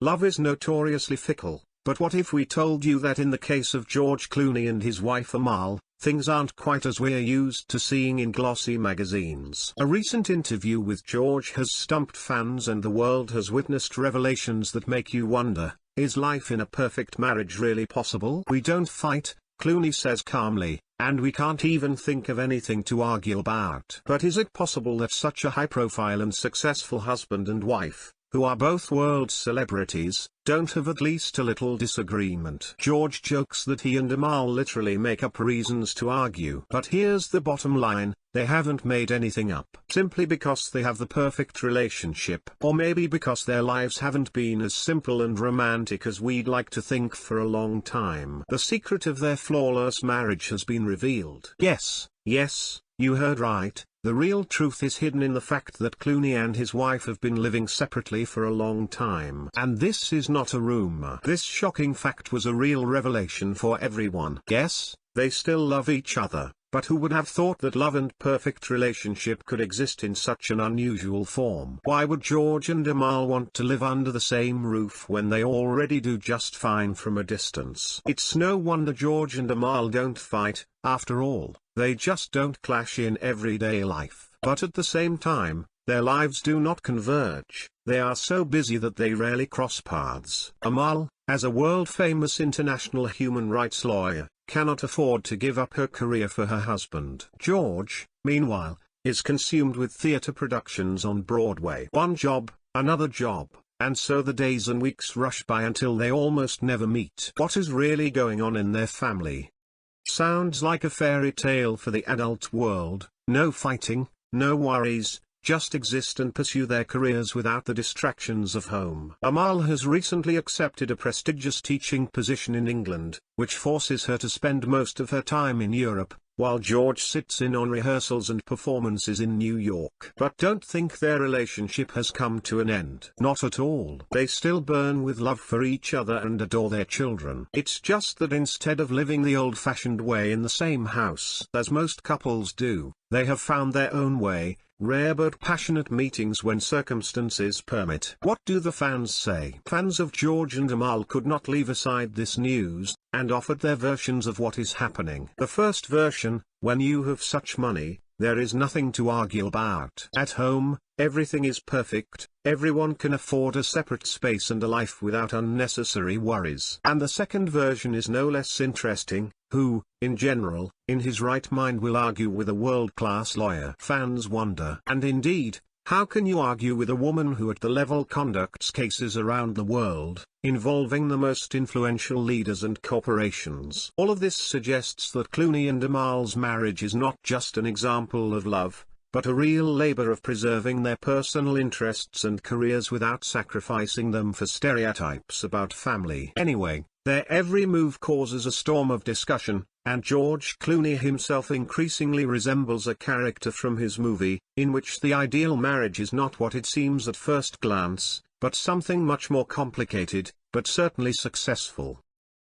love is notoriously fickle, but what if we told you that in the case of George Clooney and his wife Amal, things aren't quite as we're used to seeing in glossy magazines? A recent interview with George has stumped fans and the world has witnessed revelations that make you wonder, is life in a perfect marriage really possible? We don't fight, Clooney says calmly, and we can't even think of anything to argue about. But is it possible that such a high-profile and successful husband and wife, who are both world celebrities, don't have at least a little disagreement? George jokes that he and Amal literally make up reasons to argue. But here's the bottom line, they haven't made anything up. Simply because they have the perfect relationship. Or maybe because their lives haven't been as simple and romantic as we'd like to think for a long time. The secret of their flawless marriage has been revealed. Yes, you heard right. The real truth is hidden in the fact that Clooney and his wife have been living separately for a long time. And this is not a rumor. This shocking fact was a real revelation for everyone. Yes, they still love each other, but who would have thought that love and perfect relationship could exist in such an unusual form? Why would George and Amal want to live under the same roof when they already do just fine from a distance? It's no wonder George and Amal don't fight, after all. They just don't clash in everyday life. But at the same time, their lives do not converge. They are so busy that they rarely cross paths. Amal, as a world-famous international human rights lawyer, cannot afford to give up her career for her husband. George, meanwhile, is consumed with theater productions on Broadway. One job, another job, and so the days and weeks rush by until they almost never meet. What is really going on in their family? Sounds like a fairy tale for the adult world. No fighting, no worries, just exist and pursue their careers without the distractions of home. Amal has recently accepted a prestigious teaching position in England, which forces her to spend most of her time in Europe, while George sits in on rehearsals and performances in New York. But don't think their relationship has come to an end. Not at all. They still burn with love for each other and adore their children. It's just that instead of living the old-fashioned way in the same house, as most couples do, they have found their own way, rare but passionate meetings when circumstances permit. What do the fans say? Fans of George and Amal could not leave aside this news, and offered their versions of what is happening. The first version: when you have such money, there is nothing to argue about. At home, everything is perfect, everyone can afford a separate space and a life without unnecessary worries. And the second version is no less interesting: who, in general, in his right mind will argue with a world-class lawyer? Fans wonder. And indeed, how can you argue with a woman who at the level conducts cases around the world, involving the most influential leaders and corporations? All of this suggests that Clooney and Amal's marriage is not just an example of love, but a real labor of preserving their personal interests and careers without sacrificing them for stereotypes about family. Anyway, their every move causes a storm of discussion, and George Clooney himself increasingly resembles a character from his movie, in which the ideal marriage is not what it seems at first glance, but something much more complicated, but certainly successful.